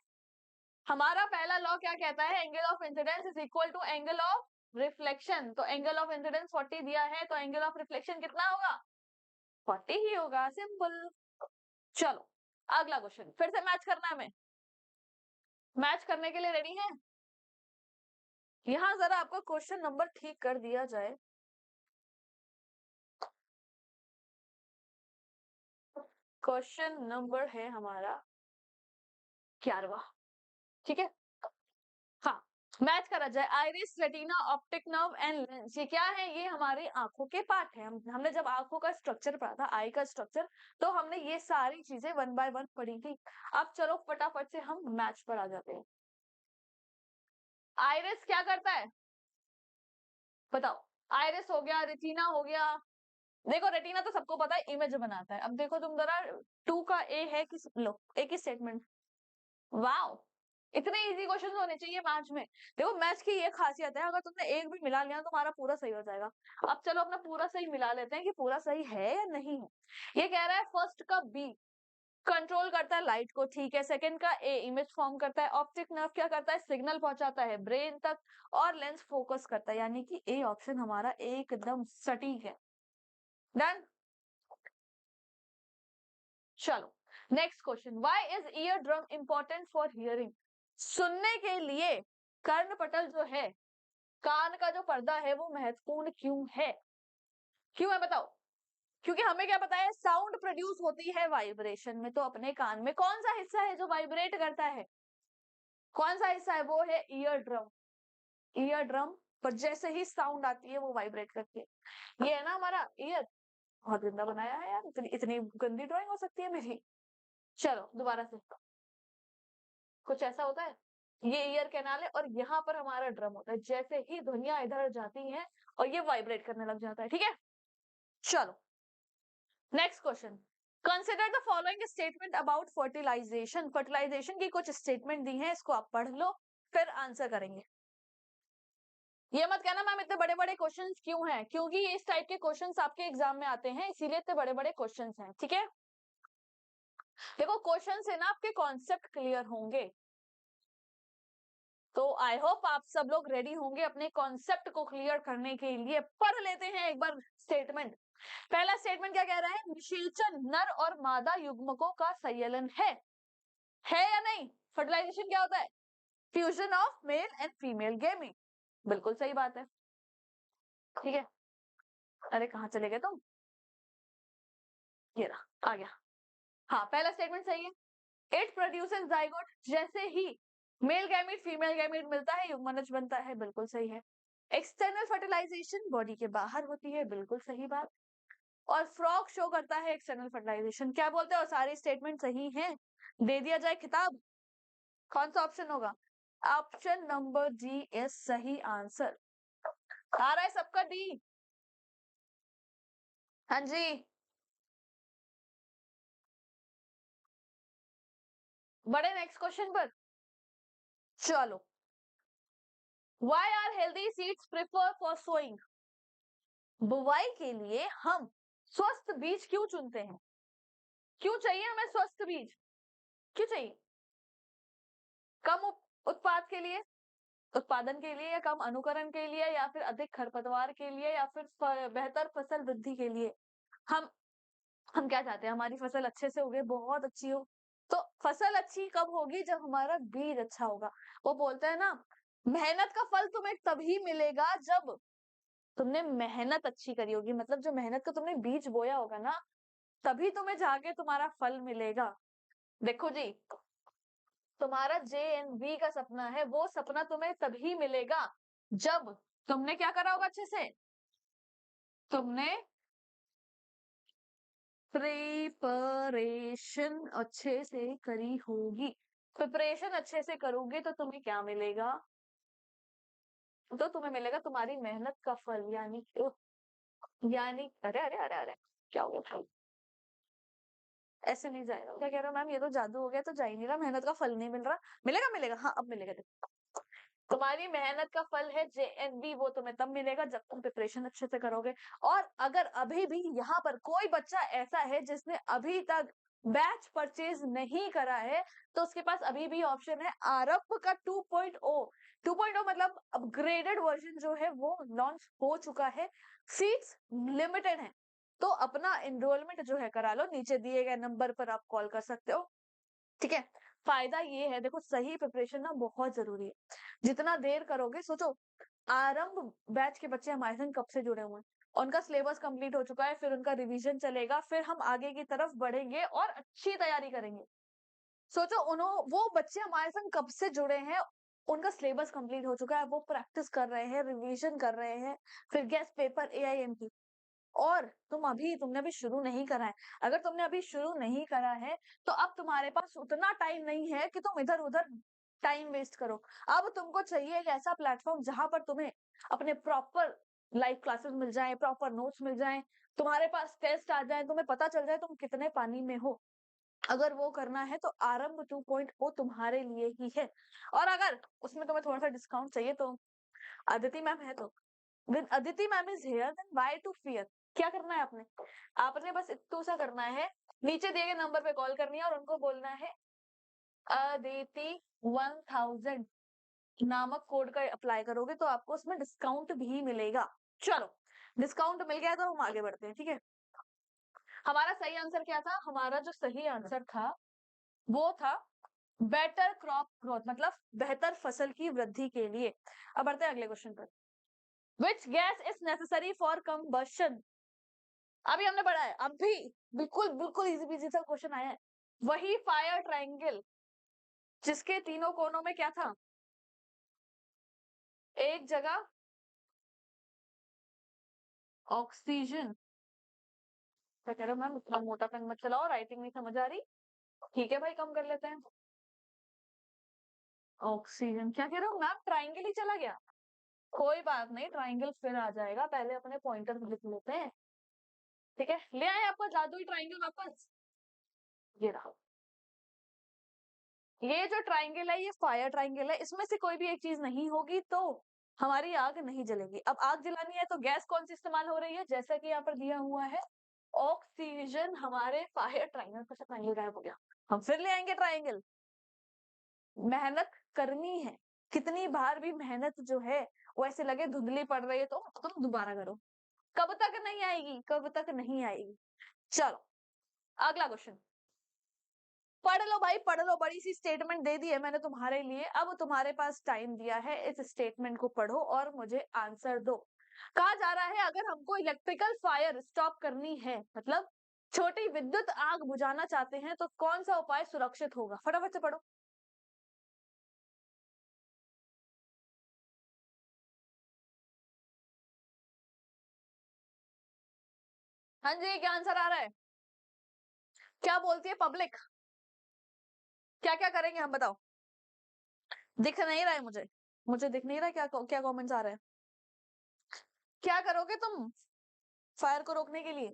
S1: हमारा पहला लॉ क्या कहता है? Angle of incidence is equal to angle of reflection. तो एंगल ऑफ इंसिडेंस 40 दिया है, तो एंगल ऑफ रिफ्लेक्शन कितना होगा? 40 ही होगा, सिंपल। चलो अगला क्वेश्चन, फिर से मैच करना है हमें। मैच करने के लिए रेडी है? यहां जरा आपका क्वेश्चन नंबर ठीक कर दिया जाए। क्वेश्चन नंबर है हमारा 11वां। ठीक है, हाँ, मैच करा जाए। Iris, retina, optic nerve and lens, ये क्या है? ये हमारी आंखों के पार्ट है। हमने जब आंखों का स्ट्रक्चर पढ़ा था, आई का स्ट्रक्चर, तो हमने ये सारी चीजें वन बाय वन पढ़ी थी। अब चलो फटाफट से हम मैच पर आ जाते हैं। आइरिस क्या करता है बताओ? आइरिस हो गया, रेटिना हो गया, देखो रेटिना तो सबको पता है इमेज बनाता है। अब देखो तुम जरा 2 का ए है कि लो एक ही स्टेटमेंट। वाओ, इतने इजी क्वेश्चन होने चाहिए मैथ्स में। देखो मैथ्स की ये खासियत है, अगर तुमने एक भी मिला लिया तो तुम्हारा पूरा सही हो जाएगा। अब चलो अपना पूरा सही मिला लेते हैं कि पूरा सही है या नहीं है। ये कह रहा है फर्स्ट का बी कंट्रोल करता है लाइट को, ठीक है। सेकंड का ए इमेज फॉर्म करता है। ऑप्टिक नर्व क्या करता है, सिग्नल पहुंचाता है ब्रेन तक। और लेंस फोकस करता है, यानी कि ए ऑप्शन हमारा एकदम सटीक है। डन। चलो next question, why is ear drum important for hearing. सुनने के लिए कर्णपटल जो है, कान का जो पर्दा है वो महत्वपूर्ण क्यों है? क्यों है बताओ? क्योंकि हमें क्या पता है, साउंड प्रोड्यूस होती है वाइब्रेशन में। तो अपने कान में कौन सा हिस्सा है जो वाइब्रेट करता है? कौन सा हिस्सा है? वो है ईयर ड्रम। ईयर ड्रम पर जैसे ही साउंड आती है वो वाइब्रेट करती है। ये है ना हमारा ईयर। बहुत गंदा बनाया है यार, इतनी इतनी गंदी ड्राइंग हो सकती है मेरी। चलो दोबारा से, कुछ ऐसा होता है, ये ईयर कैनाल है और यहाँ पर हमारा ड्रम होता है। जैसे ही ध्वनियां इधर जाती हैं और ये वाइब्रेट करने लग जाता है, ठीक है। चलो next question, consider the following statement about fertilisation. Fertilisation की कुछ स्टेटमेंट दी है, इसको आप पढ़ लो फिर आंसर करेंगे। ये मत कहना मैम इतने बड़े बड़े क्वेश्चंस क्यों हैं, क्योंकि इस टाइप के क्वेश्चंस आपके एग्जाम में आते हैं, इसीलिए इतने बड़े बड़े क्वेश्चंस हैं, ठीक है। देखो क्वेश्चन से ना आपके कॉन्सेप्ट क्लियर होंगे, तो आई होप आप सब लोग रेडी होंगे अपने कॉन्सेप्ट को क्लियर करने के लिए। पढ़ लेते हैं एक बार स्टेटमेंट। पहला स्टेटमेंट क्या कह रहा है, निषेचन नर और मादा युग्मकों का संयलन है या नहीं? फर्टिलाइजेशन क्या होता है, fusion of male and female gamete. बिल्कुल सही बात है, ठीक है। अरे कहाँ चले गए तुम, ये रहा आ गया। हाँ पहला स्टेटमेंट सही है। इट प्रोड्यूसेस जाइगोट, जैसे ही मेल गैमीट फीमेल गैमीट मिलता है युग्मनज बनता है, बिल्कुल सही है। एक्सटर्नल फर्टिलाइजेशन बॉडी के बाहर होती है, बिल्कुल सही बात। और फ्रॉग शो करता है एक्सटर्नल फर्टिलाइजेशन। क्या बोलते हो, सारी स्टेटमेंट सही है? दे दिया जाए खिताब? कौन सा ऑप्शन होगा? ऑप्शन नंबर डी इज सही आंसर। आ रहा है सबका डी? हाँ जी। बड़े नेक्स्ट क्वेश्चन पर। चलो, why are healthy seeds prefer for sowing. बुवाई के लिए हम स्वस्थ बीज क्यों चुनते हैं? क्यों चाहिए हमें स्वस्थ बीज? क्यों चाहिए? कम उत्पाद के लिए, उत्पादन के लिए, या कम अनुकरण के लिए, या फिर अधिक खरपतवार के लिए, या फिर बेहतर फसल वृद्धि के लिए? हम हम क्या चाहते हैं, हमारी फसल अच्छे से उगे, बहुत अच्छी हो। तो फसल अच्छी कब होगी, जब हमारा बीज अच्छा होगा। वो बोलते हैं ना, मेहनत का फल तुम्हें तभी मिलेगा जब तुमने मेहनत अच्छी करी होगी। मतलब जो मेहनत का तुमने बीज बोया होगा ना, तभी तुम्हें जाके तुम्हारा फल मिलेगा। देखो जी, तुम्हारा JNV का सपना है, वो सपना तुम्हें तभी मिलेगा जब तुमने क्या करा होगा, अच्छे से तुमने प्रिपरेशन अच्छे से करी होगी। प्रिपरेशन अच्छे से करोगे तो तुम्हें क्या मिलेगा? तो तुम्हें मिलेगा तुम्हारी मेहनत का फल, यानी अरे अरे अरे अरे, क्या हो गया? ऐसे नहीं जाएगा, क्या कह रहा हूँ मैम, ये तो जादू हो गया, तो जा ही नहीं रहा, मेहनत का फल नहीं मिल रहा। मिलेगा मिलेगा, हाँ अब मिलेगा। तुम्हारी मेहनत का फल है JNV, वो तुम्हें तब मिलेगा जब तुम प्रिपरेशन अच्छे से करोगे। और अगर अभी भी यहाँ पर कोई बच्चा ऐसा है जिसने अभी तक बैच परचेज नहीं करा है, तो उसके पास अभी भी ऑप्शन है, आरंभ का 2.0। 2.0 मतलब अपग्रेडेड वर्जन जो है वो लॉन्च हो चुका है। सीट्स लिमिटेड है, तो अपना एनरोलमेंट जो है करा लो, नीचे दिए गए नंबर पर आप कॉल कर सकते हो, ठीक है। फायदा ये है, देखो सही प्रिपरेशन ना बहुत जरूरी है। जितना देर करोगे, सोचो आरंभ बैच के बच्चे हमारे संग कब से जुड़े हुए हैं, उनका सिलेबस कंप्लीट हो चुका है, फिर उनका रिवीजन चलेगा, फिर हम आगे की तरफ बढ़ेंगे और अच्छी तैयारी करेंगे। सोचो उन्होंने, वो बच्चे हमारे संग कब से जुड़े हैं, उनका सिलेबस कंप्लीट हो चुका है, वो प्रैक्टिस कर रहे हैं, रिवीजन कर रहे हैं, फिर गेस्ट पेपर AIMP। और तुमने अभी शुरू नहीं करा है। अगर तुमने अभी शुरू नहीं करा है, तो अब तुम्हारे पास उतना टाइम नहीं है कि तुम इधर उधर टाइम वेस्ट करो। अब तुमको चाहिए एक ऐसा प्लेटफॉर्म जहां पर तुम्हें अपने प्रॉपर लाइव क्लासेस मिल जाए, प्रॉपर नोट्स मिल जाए, तुम्हारे पास टेस्ट आ जाए, तुम्हें पता चल जाए तुम कितने पानी में हो। अगर वो करना है तो आरंभ 2.0 तुम्हारे लिए ही है। और अगर उसमें तुम्हें थोड़ा सा डिस्काउंट चाहिए तो अदिति मैम है, तो when Aditi ma'am is here then why to fear. क्या करना है आपने? आपने बस इतना सा करना है, नीचे दिए गए नंबर पे कॉल करनी है और उनको बोलना है अदिति 1000 नामक कोड का अप्लाई करोगे तो आपको उसमें डिस्काउंट भी मिलेगा। चलो, डिस्काउंट मिल गया तो हम आगे बढ़ते हैं, ठीक है। हमारा सही आंसर क्या था? हमारा जो सही आंसर था वो था बेटर क्रॉप ग्रोथ, मतलब बेहतर फसल की वृद्धि के लिए। अब बढ़ते हैं अगले क्वेश्चन पर। Which gas is necessary for combustion? अभी हमने पढ़ा है, अभी बिल्कुल बिल्कुल इजी पीजी सा क्वेश्चन आया है। वही फायर ट्रायंगल जिसके तीनों कोनों में क्या था? एक जगह ऑक्सीजन। क्या कह रहे हो मैम, इतना मोटा पेन मत चलाओ, राइटिंग नहीं समझ आ रही। ठीक है भाई, कम कर लेते हैं। ऑक्सीजन, क्या कह रहे हो मैम, ट्राइंगल ही चला गया। कोई बात नहीं, ट्राइंगल फिर आ जाएगा, पहले अपने पॉइंटर में लिख लेते हैं। ठीक है, ले आए आपका जादुई ट्राइंगल वापस। ये रहा। ये जो ट्राइंगल है ये फायर ट्राइंगल है, इसमें से कोई भी एक चीज नहीं होगी तो हमारी आग नहीं जलेगी। अब आग जलानी है तो गैस कौन सी इस्तेमाल हो रही है? जैसा कि यहाँ पर दिया हुआ है ऑक्सीजन। हमारे फायर ट्राइंगल का ट्राइंगल गायब हो गया, हम फिर ले आएंगे ट्राइंगल। मेहनत करनी है, कितनी बार भी मेहनत जो है वो ऐसे लगे धुंधली पड़ रही है तो तुम दोबारा करो। कब तक नहीं आएगी, कब तक नहीं आएगी। चलो अगला क्वेश्चन पढ़ लो भाई, पढ़ लो, बड़ी सी स्टेटमेंट दे दी है मैंने तुम्हारे लिए। अब तुम्हारे पास टाइम दिया है, इस स्टेटमेंट को पढ़ो और मुझे आंसर दो। कहा जा रहा है अगर हमको इलेक्ट्रिकल फायर स्टॉप करनी है, मतलब छोटी विद्युत आग बुझाना चाहते हैं, तो कौन सा उपाय सुरक्षित होगा? फटाफट से पढ़ो। हाँ जी, क्या आंसर आ रहा है? क्या बोलती है पब्लिक? क्या क्या करेंगे हम, बताओ। दिख नहीं रहा है मुझे, मुझे दिख नहीं रहा है क्या क्या कमेंट्स आ रहे हैं। क्या करोगे तुम फायर को रोकने के लिए?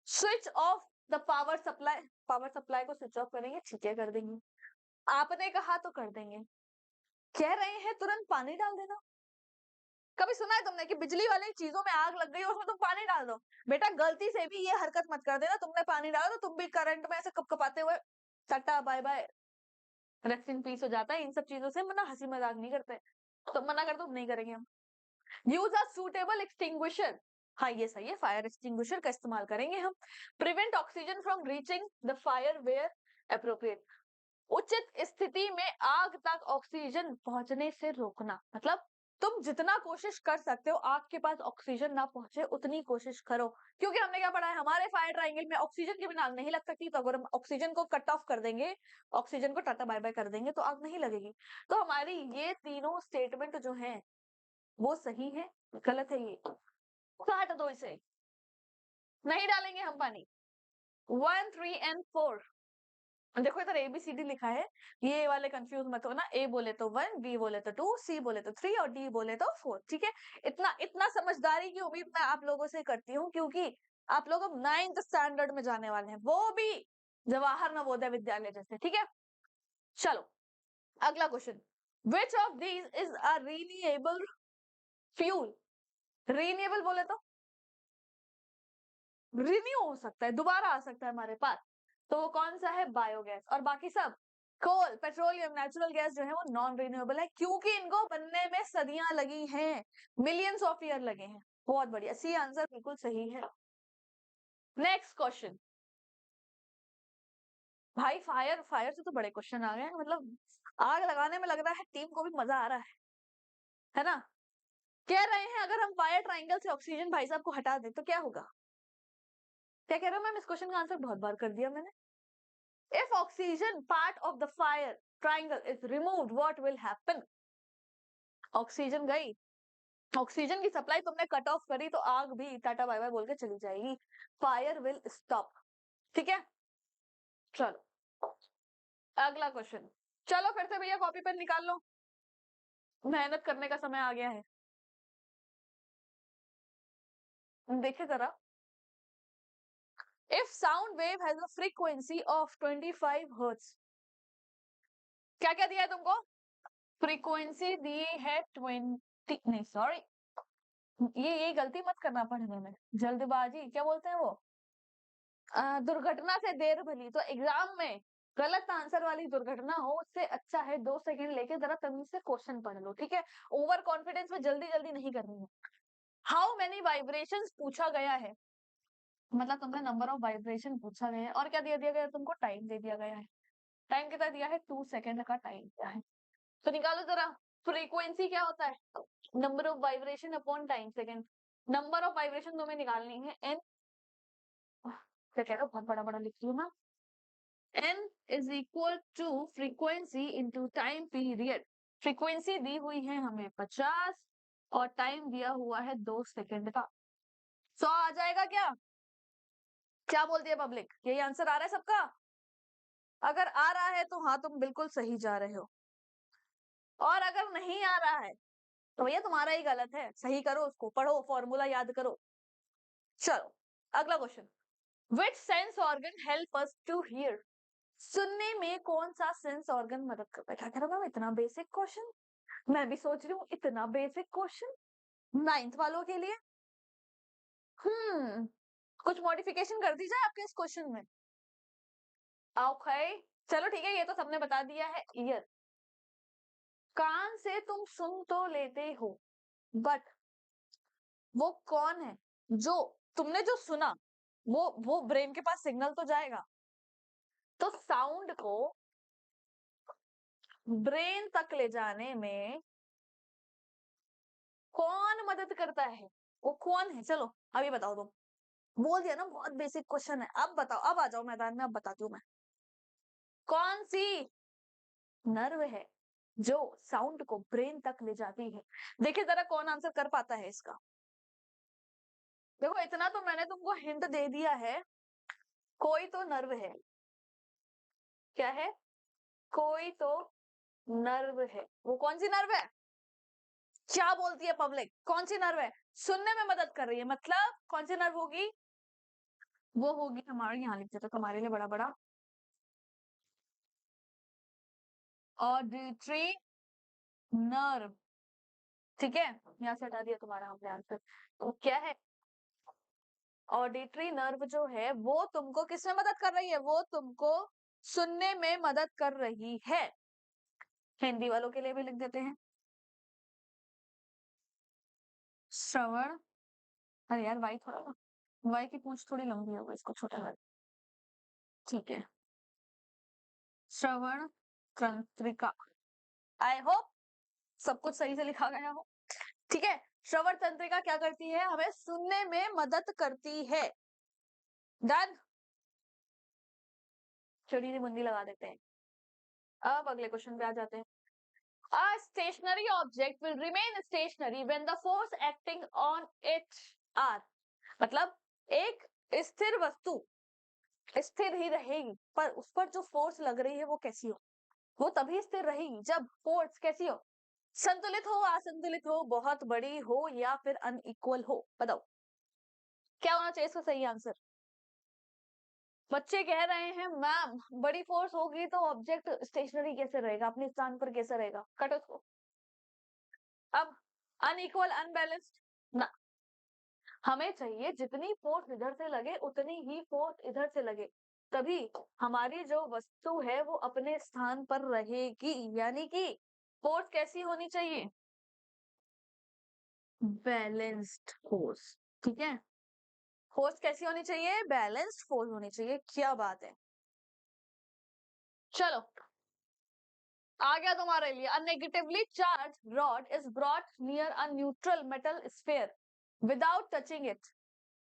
S1: Switch off the power supply. Power supply को स्विच ऑफ करेंगे, ठीक है कर देंगे। आपने कहा तो कर देंगे। कह रहे हैं तुरंत पानी डाल देना। कभी सुना है तुमने कि बिजली वाली चीजों में आग लग गई और उसमें तुम पानी डाल दो? बेटा गलती से भी ये हरकत मत कर देना, तुमने पानी डाला तो तुम भी करंट में ऐसे कपकपाते हुए tata bye bye rest in peace हो जाता है। इन सब चीजों से मना, हंसी मजाक नहीं करते। तो मना कर दो, नहीं करेंगे हम। Use a suitable extinguisher. हाँ ये सही है, फायर एक्सटिंग्विशर का इस्तेमाल करेंगे हम। Prevent oxygen from reaching the fire where appropriate. उचित स्थिति में आग तक ऑक्सीजन पहुंचने से रोकना, मतलब तुम जितना कोशिश कर सकते हो आग के पास ऑक्सीजन ना पहुंचे उतनी कोशिश करो। क्योंकि हमने क्या पढ़ा है, हमारे फायर ट्रायंगल में ऑक्सीजन के बिना आग नहीं लग सकती। तो अगर हम ऑक्सीजन को कट ऑफ कर देंगे, ऑक्सीजन को टाटा बाय बाय कर देंगे तो आग नहीं लगेगी। तो हमारी ये तीनों स्टेटमेंट जो है वो सही है, गलत है ये। काट दो इसे, नहीं डालेंगे हम पानी। 1 3 एंड 4। देखो इधर ABCD लिखा है, ये वाले कंफ्यूज मत हो ना। ए बोले तो 1, बी बोले तो 2, सी बोले तो 3 और डी बोले तो 4। ठीक है, इतना इतना समझदारी की उम्मीद मैं आप लोगों से करती हूँ, क्योंकि आप लोग अब 9th स्टैंडर्ड में जाने वाले हैं, वो भी जवाहर नवोदय विद्यालय जैसे। ठीक है, चलो अगला question. Which of these is a renewable fuel? Renewable बोले तो रिन्यू हो सकता है, दोबारा आ सकता है हमारे पास। तो वो कौन सा है? बायोगैस। और बाकी सब कोल, पेट्रोलियम, नेचुरल गैस जो है वो नॉन रिन्यूएबल है, क्योंकि इनको बनने में सदियां लगी हैं, मिलियंस ऑफ ईयर लगे हैं। बहुत बढ़िया, सी आंसर बिल्कुल सही है। Next question. भाई फायर फायर से तो बड़े क्वेश्चन आ गए हैं, मतलब आग लगाने में लग रहा है टीम को भी मजा आ रहा है ना। कह रहे हैं अगर हम फायर ट्रायंगल से ऑक्सीजन भाई साहब को हटा दें तो क्या होगा? क्या कह रहे हो मैम? इस क्वेश्चन का आंसर बहुत बार कर दिया मैंने। If oxygen part of the fire triangle is removed, what will happen? Oxygen गई, ऑक्सीजन की सप्लाई तुमने कट ऑफ करी तो आग भी टाटा बाय बाय बोल के चली जाएगी। Fire will stop. ठीक है, चलो अगला क्वेश्चन। चलो फिर से भैया कॉपी पेन निकाल लो, मेहनत करने का समय आ गया है। देखिए जरा, if sound wave has a frequency of 25 hertz, क्या क्या दिया है तुमको? फ्रीक्वेंसी दी है 20, नहीं सॉरी, ये गलती मत करना पढ़ने में, जल्दबाजी क्या बोलते हैं वो, दुर्घटना से देर भली। तो एग्जाम में गलत आंसर वाली दुर्घटना हो, उससे अच्छा है 2 सेकंड लेके जरा तमीज से क्वेश्चन पढ़ लो, ठीक है? ओवर कॉन्फिडेंस में जल्दी जल्दी नहीं करनी है। हाउ मेनी वाइब्रेशंस पूछा गया है, मतलब तुमने नंबर ऑफ वाइब्रेशन पूछा गया है, और क्या दिया दिया गया है तुमको? टाइम दे दिया गया है। टाइम कितना दिया है? 2 सेकंड का टाइम दिया है। तो निकालो जरा, फ्रीक्वेंसी क्या होता है? Number of vibration upon time second. Number of vibration तुम्हें निकालनी है एन, क्या कह रहा हूँ, बहुत बड़ा बड़ा लिखती हूँ ना, n is equal to frequency into time period। Frequency दी हुई है हमें 50 और टाइम दिया हुआ है 2 सेकंड का। 100 आ जाएगा क्या? क्या बोलती है पब्लिक? यही आंसर आ रहा है सबका? अगर आ रहा है तो हाँ तुम बिल्कुल सही जा रहे हो, और अगर नहीं आ रहा है तो भैया तुम्हारा ही गलत है। सही करो उसको, पढ़ो, फॉर्मूला याद करो। चलो अगला question, which sense organ help us to hear? सुनने में कौन सा सेंस ऑर्गन मदद करता है? क्या कह रहा हूँ, इतना बेसिक क्वेश्चन, मैं भी सोच रही हूँ इतना बेसिक क्वेश्चन 9th वालों के लिए। कुछ मॉडिफिकेशन कर दी जाए आपके इस क्वेश्चन में? ओके चलो ठीक है, ये तो सबने बता दिया है, ईयर। कान से तुम सुन तो लेते हो, बट वो कौन है जो तुमने जो सुना, वो ब्रेन के पास सिग्नल तो जाएगा। तो साउंड को ब्रेन तक ले जाने में कौन मदद करता है? वो कौन है? चलो अभी बताओ तुम। बोल दिया ना, बहुत बेसिक क्वेश्चन है। अब बताओ, अब आ जाओ मैदान में, अब बताती हूँ मैं। कौन सी नर्व है जो साउंड को ब्रेन तक ले जाती है? देखिए जरा कौन आंसर कर पाता है इसका। देखो इतना तो मैंने तुमको हिंट दे दिया है, कोई तो नर्व है। क्या है? कोई तो नर्व है। वो कौन सी नर्व है? क्या बोलती है पब्लिक, कौन सी नर्व है? सुनने में मदद कर रही है, मतलब कौन सी नर्व होगी? वो होगी हमारे, यहाँ लिख देते तुम्हारे लिए बड़ा बड़ा, ऑडिटरी नर्व। ठीक है, यहाँ से हटा दिया तुम्हारा हमने आंसर। तो क्या है? ऑडिटरी नर्व जो है वो तुमको किसमें मदद कर रही है? वो तुमको सुनने में मदद कर रही है। हिंदी वालों के लिए भी लिख देते हैं, श्रवण, अरे यार वाई थोड़ा ना, वाई की पूंछ थोड़ी लंबी होगी, इसको छोटा कर, ठीक है। श्रवण तंत्रिका, आई होप सब कुछ सही से लिखा गया हो, ठीक है। श्रवण तंत्रिका क्या करती है? हमें सुनने में मदद करती है। डन, छोटी सी मुंडी लगा देते हैं। अब अगले क्वेश्चन पे आ जाते हैं। A stationary object will remain stationary when the force acting on it are, मतलब एक स्थिर वस्तु स्थिर ही रहेगी, पर उस पर जो फोर्स लग रही है वो कैसी हो? वो तभी स्थिर रहेगी जब फोर्स कैसी हो? संतुलित हो, असंतुलित हो, बहुत बड़ी हो, या फिर अनइक्वल हो। बताओ क्या होना चाहिए इसका सही आंसर? बच्चे कह रहे हैं मैम बड़ी फोर्स होगी तो ऑब्जेक्ट स्टेशनरी कैसे रहेगा, अपने स्थान पर कैसे रहेगा? कट उसको। अब अनइक्वल, अनबैलेंस्ड ना, हमें चाहिए जितनी फोर्स इधर से लगे उतनी ही फोर्स इधर से लगे, तभी हमारी जो वस्तु है वो अपने स्थान पर रहेगी। यानी कि फोर्स कैसी होनी चाहिए? बैलेंस्ड फोर्स, ठीक है। फोर्स कैसी होनी चाहिए? बैलेंस्ड फोर्स होनी चाहिए। क्या बात है, चलो आ गया तुम्हारे लिए। अ negatively charge rod is brought near a neutral metal sphere without touching it,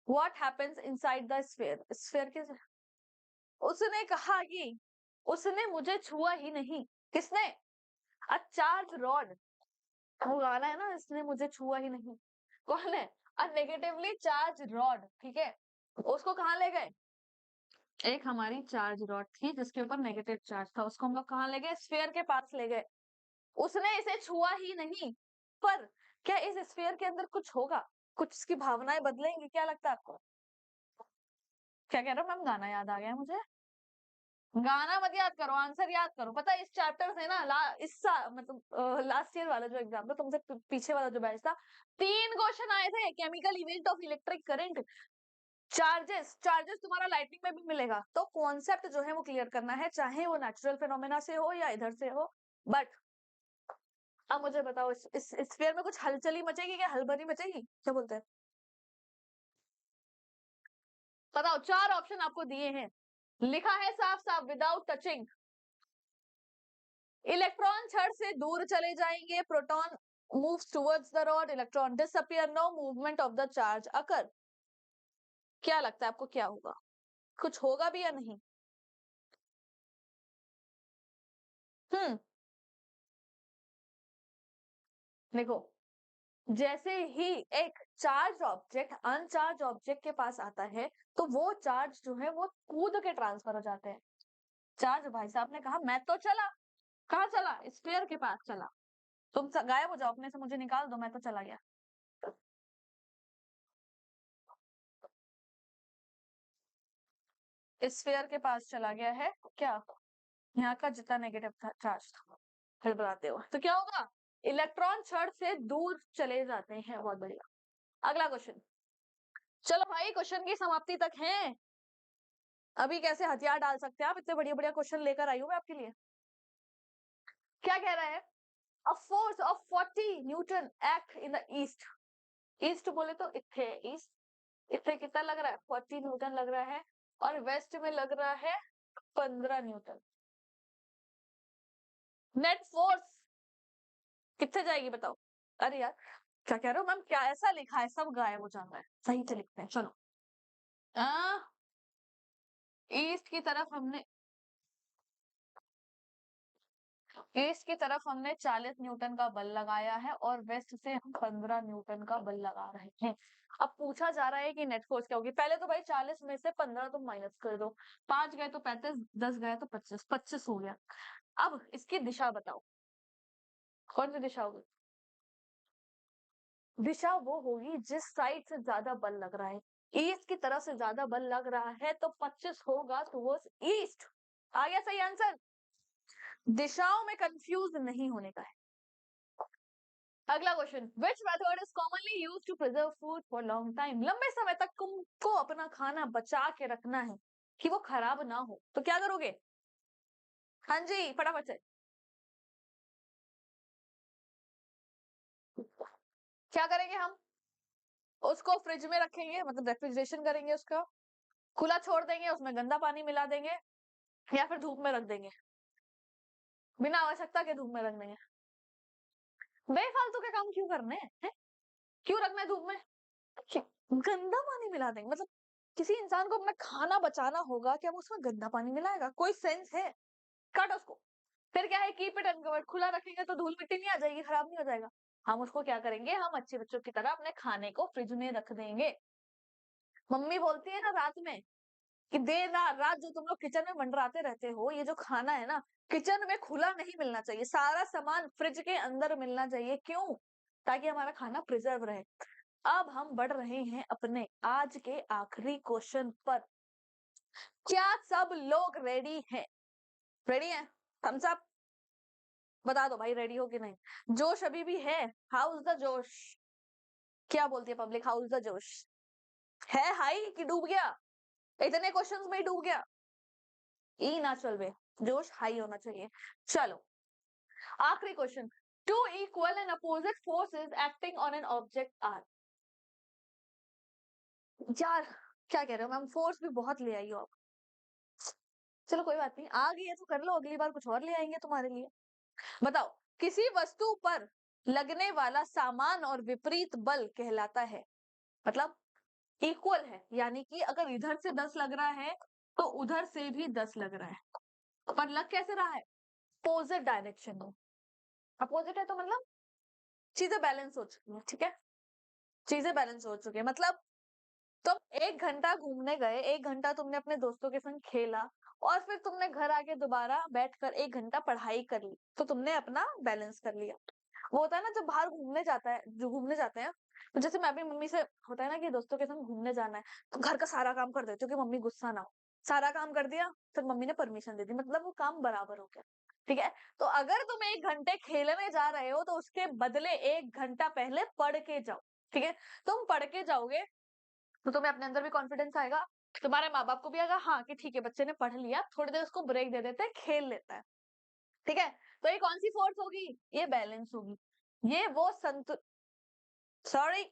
S1: what happens inside the sphere? Sphere के, उसने कहा कि उसने मुझे छुआ ही नहीं। किसने? अ चार्ज रॉड, वो गाना है ना, इसने मुझे छुआ ही नहीं। कौन है? अ नेगेटिवली चार्ज रॉड, ठीक है। उसको कहाँ ले गए? एक हमारी चार्ज रॉड थी जिसके ऊपर नेगेटिव चार्ज था, उसको हम लोग कहाँ ले गए? स्फीयर के पास ले गए। उसने इसे छुआ ही नहीं, पर क्या इस स्फीयर के अंदर कुछ होगा? कुछ उसकी भावनाएं बदलेंगी, क्या लगता है आपको? क्या कह रहे हो मैम? गाना याद आ गया मुझे। गाना मत याद करो, आंसर याद करो। पता है इस चैप्टर से ना मतलब लास्ट ईयर वाला जो एग्जाम था, तुमसे पीछे वाला जो बैच था, 3 क्वेश्चन आए थे। Chemical event of electric current, charges, charges तुम्हारा लाइटनिंग में भी मिलेगा। तो कॉन्सेप्ट जो है वो क्लियर करना है, चाहे वो नेचुरल फिनोमेना से हो या इधर से हो। बट अब मुझे बताओ, इस स्फीयर में कुछ हलचली मचेगी क्या? हलबरी मचेगी? क्या बोलते हैं? बताओ, 4 ऑप्शन आपको दिए हैं, लिखा है साफ साफ, विदाउट टचिंग। इलेक्ट्रॉन छड़ से दूर चले जाएंगे, proton moves towards the rod, electron disappear, no movement of the charge occur. क्या लगता है आपको क्या होगा? कुछ होगा भी या नहीं? हम्म देखो, जैसे ही एक चार्ज ऑब्जेक्ट अनचार्ज ऑब्जेक्ट के पास आता है, तो वो चार्ज जो है वो कूद के ट्रांसफर हो जाते हैं। चार्ज, भाई साहब ने कहा मैं तो चला, कहाँ चला? स्फीयर के पास चला। तुम गायब हो जाओ अपने से, मुझे निकाल दो, मैं तो चला गया। स्फीयर के पास चला गया है क्या? यहाँ का जितना नेगेटिव था चार्ज था, फिर बताते हो तो क्या होगा? इलेक्ट्रॉन छड़ से दूर चले जाते हैं। बहुत बढ़िया। अगला क्वेश्चन। चलो भाई, क्वेश्चन की समाप्ति तक है। अभी कैसे हथियार डाल सकते हैं आप? इतने बढ़िया बढ़िया क्वेश्चन लेकर आई हूं मैं आपके लिए। क्या कह रहा है? A force of 40 Newton act in the east. East बोले तो इथे, ईस्ट, इथे कितना लग रहा है? 40 न्यूटन लग रहा है, और वेस्ट में लग रहा है 15 न्यूटन। नेट फोर्स कितने जाएगी बताओ? अरे यार, क्या कह रहे हो मैम? क्या ऐसा लिखा है, सब गायब हो जाता है। सही से लिखते हैं, चलो। ईस्ट की तरफ हमने ईस्ट की तरफ हमने 40 न्यूटन का बल लगाया है, और वेस्ट से हम 15 न्यूटन का बल लगा रहे हैं। अब पूछा जा रहा है कि नेट फोर्स क्या होगी। पहले तो भाई 40 में से 15 तुम माइनस कर दो, 5 गए तो 35, 10 गए तो 25, 25 हो गया। अब इसकी दिशा बताओ, कौन सी दिशा होगी? दिशा वो होगी जिस साइड से ज्यादा बल लग रहा है। ईस्ट की तरफ से ज्यादा बल लग रहा है, तो 25 होगा टुवर्ड्स ईस्ट। आ गया सही आंसर। दिशाओं में कंफ्यूज नहीं होने का है। अगला question, which method is commonly used to preserve food for long time. लंबे समय तक तुमको अपना खाना बचा के रखना है कि वो खराब ना हो, तो क्या करोगे? हाँ जी, फटाफट से। क्या करेंगे हम? उसको फ्रिज में रखेंगे, मतलब रेफ्रिजरेशन करेंगे, उसका खुला छोड़ देंगे, उसमें गंदा पानी मिला देंगे, या फिर धूप में रख देंगे। बिना आवश्यकता के धूप में रख देंगे। बेफालतू के काम क्यों करने हैं? क्यों रखना है धूप में? गंदा पानी मिला देंगे मतलब? किसी इंसान को अपना खाना बचाना होगा, क्या वो उसमें गंदा पानी मिलाएगा? कोई सेंस है? काट उसको। फिर क्या है, कीप इट अनकवर्ड, खुला रखेंगे तो धूल मिट्टी नहीं आ जाएगी, खराब नहीं हो जाएगा। हम उसको क्या करेंगे, हम अच्छे बच्चों की तरह अपने खाने को फ्रिज में रख देंगे। मम्मी बोलती है ना रात में, कि देर रात रात जो तुम लोग किचन में मंडराते रहते हो, ये जो खाना है ना, किचन में खुला नहीं मिलना चाहिए, सारा सामान फ्रिज के अंदर मिलना चाहिए। क्यों? ताकि हमारा खाना प्रिजर्व रहे। अब हम बढ़ रहे हैं अपने आज के आखिरी क्वेश्चन पर। क्या सब लोग रेडी हैं? रेडी हैं? Thumbs up. बता दो भाई, रेडी हो कि नहीं? जोश अभी भी है? हाउस द जोश? क्या बोलती है पब्लिक? हाउस द जोश है हाई कि डूब गया? इतने क्वेश्चंस में ही डूब गया? ई ना चल बे, जोश हाई होना चाहिए। चलो, आखिरी question. Two equal and opposite forces acting on an object are. यार, क्या कह रहे हो मैम? फोर्स भी बहुत ले आई हो आप। चलो कोई बात नहीं, आ गई है तो कर लो, अगली बार कुछ और ले आएंगे तुम्हारे लिए। बताओ, किसी वस्तु पर लगने वाला समान और विपरीत बल कहलाता है, मतलब इक्वल है, यानी कि अगर इधर से 10 लग रहा है तो उधर से भी 10 लग रहा है, पर लग कैसे रहा है? अपोजिट डायरेक्शन में। अपोजिट है तो मतलब चीजें बैलेंस हो चुकी है, ठीक है? चीजें बैलेंस हो चुकी है, मतलब तुम 1 घंटा घूमने गए, 1 घंटा तुमने अपने दोस्तों के संग खेला, और फिर तुमने घर आके दोबारा बैठकर 1 घंटा पढ़ाई कर ली, तो तुमने अपना बैलेंस कर लिया। वो होता है ना जब बाहर घूमने जाता है, जो घूमने जाते हैं, तो जैसे मैं अपनी मम्मी से होता है ना कि दोस्तों के संग घूमने जाना है, तो घर का सारा काम कर देती हूँ कि मम्मी गुस्सा ना हो। सारा काम कर दिया, फिर मम्मी ने परमिशन दे दी, मतलब वो काम बराबर हो गया। ठीक है? तो अगर तुम 1 घंटे खेलने जा रहे हो, तो उसके बदले 1 घंटा पहले पढ़ के जाओ। ठीक है? तुम पढ़ के जाओगे, तो तुम्हें अपने अंदर भी कॉन्फिडेंस आएगा, तुम्हारे माँ-बाप को भी आएगा, हाँ, कि ठीक है बच्चे ने पढ़ लिया, थोड़ी देर उसको ब्रेक दे देते हैं, खेल लेता है। ठीक है? तो ये कौन-सी फोर्स होगी? ये बैलेंस होगी। ये वो संतु सॉरी,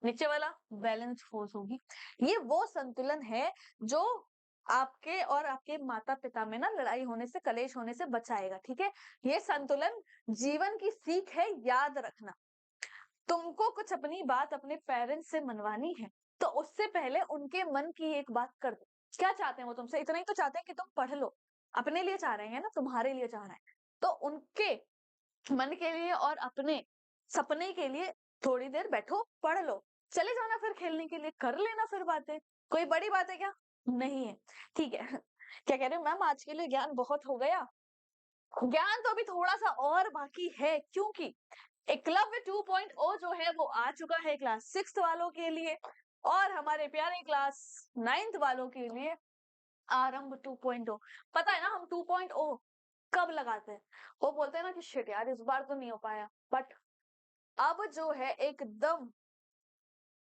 S1: नीचे वाला बैलेंस फोर्स होगी। ये वो संतुलन है जो आपके और आपके माता-पिता में ना लड़ाई होने से, कलेश होने से बचाएगा। ठीक है? ये संतुलन जीवन की सीख है, याद रखना। तुमको कुछ अपनी बात अपने पेरेंट्स से मनवानी है, तो उससे पहले उनके मन की एक बात कर दो। क्या चाहते हैं वो तुमसे? इतना ही तो चाहते हैं कि तुम पढ़ लो। अपने लिए चाह रहे हैं ना, तुम्हारे लिए चाह रहे हैं। तो उनके मन के लिए और अपने सपने के लिए थोड़ी देर बैठो, पढ़ लो। चले जाना फिर खेलने के लिए, कर लेना फिर बातें। कोई बड़ी बात है क्या? नहीं है। ठीक है। क्या कह रहे हो मैम, आज के लिए ज्ञान बहुत हो गया? ज्ञान तो अभी थोड़ा-सा और बाकी है, क्योंकि एकलव्य 2.0 जो है वो आ चुका है क्लास 6th वालों के लिए, और हमारे प्यारे क्लास 9th वालों के लिए आरंभ 2.0। पता है ना हम 2.0 कब लगाते हैं? वो बोलते हैं ना कि शिट यार इस बार तो नहीं हो पाया, बट अब जो है एकदम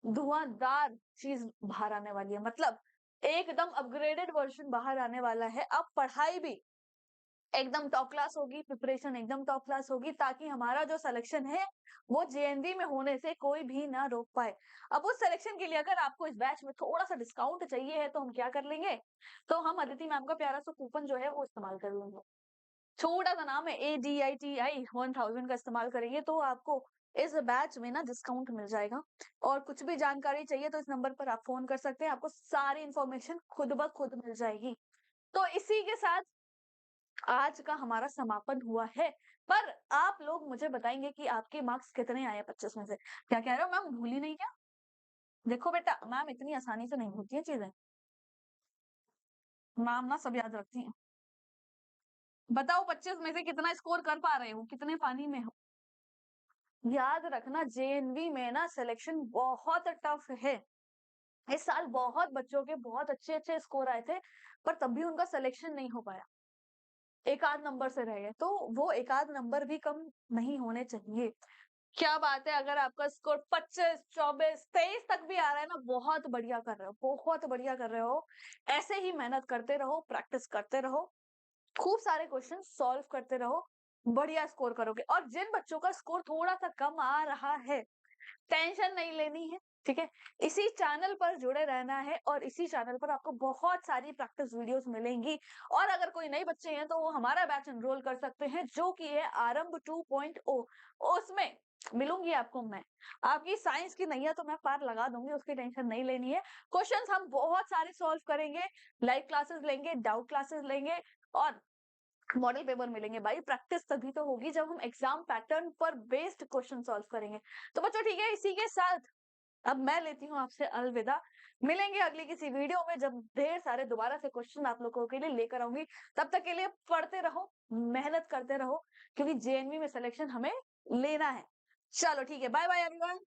S1: धुआंधार चीज बाहर आने वाली है, मतलब एकदम अपग्रेडेड वर्जन बाहर आने वाला है। अब पढ़ाई भी एकदम टॉप क्लास होगी, प्रिपरेशन एकदम टॉप क्लास होगी, ताकि हमारा जो सिलेक्शन है वो जेएनवी में होने से कोई भी ना रोक पाए। अब उस सिलेक्शन के लिए अगर आपको इस बैच में थोड़ा सा डिस्काउंट चाहिए है, तो हम क्या कर लेंगे? तो हम अदिति मैम का प्यारा सा कूपन जो है वो इस्तेमाल कर लेंगे। छोटा सा नाम है ADITI 1000 का इस्तेमाल करेंगे, तो आपको इस बैच में ना डिस्काउंट मिल जाएगा। और कुछ भी जानकारी चाहिए तो इस नंबर पर आप फोन कर सकते हैं, आपको सारी इन्फॉर्मेशन खुद ब खुद मिल जाएगी। तो इसी के साथ आज का हमारा समापन हुआ है। पर आप लोग मुझे बताएंगे कि आपके मार्क्स कितने आए 25 में से? क्या कह रहे हो मैम, भूली नहीं क्या? देखो बेटा, मैम इतनी आसानी से नहीं भूलती है चीजें, मैम ना सब याद रखती हैं। बताओ 25 में से कितना स्कोर कर पा रहे हो, कितने पानी में हो? याद रखना, जेएनवी में ना सिलेक्शन बहुत टफ है। इस साल बहुत बच्चों के बहुत अच्छे अच्छे स्कोर आए थे, पर तब भी उनका सिलेक्शन नहीं हो पाया, एक आध नंबर से रह गए। तो वो एक आध नंबर भी कम नहीं होने चाहिए। क्या बात है, अगर आपका स्कोर 25, 24, 23 तक भी आ रहा है ना, बहुत बढ़िया कर रहे हो, बहुत बढ़िया कर रहे हो। ऐसे ही मेहनत करते रहो, प्रैक्टिस करते रहो, खूब सारे क्वेश्चन सॉल्व करते रहो, बढ़िया स्कोर करोगे। और जिन बच्चों का स्कोर थोड़ा सा कम आ रहा है, टेंशन नहीं लेनी है। ठीक है? इसी चैनल पर जुड़े रहना है, और इसी चैनल पर आपको बहुत सारी प्रैक्टिस वीडियोस मिलेंगी। और अगर कोई नए बच्चे हैं तो वो हमारा बैच एनरोल कर सकते हैं, जो कि है आरंभ 2.0। उसमें मिलूंगी आपको मैं। आपकी साइंस की नैया तो मैं पार लगा दूंगी, उसकी टेंशन नहीं लेनी है। क्वेश्चंस हम बहुत सारे सॉल्व करेंगे, लाइव क्लासेस लेंगे, डाउट क्लासेस लेंगे, और मॉडल पेपर मिलेंगे। भाई प्रैक्टिस तभी तो होगी जब हम एग्जाम पैटर्न पर बेस्ड क्वेश्चन सॉल्व करेंगे। तो बच्चों ठीक है, इसी के साथ अब मैं लेती हूँ आपसे अलविदा। मिलेंगे अगली किसी वीडियो में, जब ढेर सारे दोबारा से क्वेश्चन आप लोगों के लिए लेकर आऊंगी। तब तक के लिए पढ़ते रहो, मेहनत करते रहो, क्योंकि जेएनवी में सिलेक्शन हमें लेना है। चलो ठीक है, बाय बाय एवरीवन।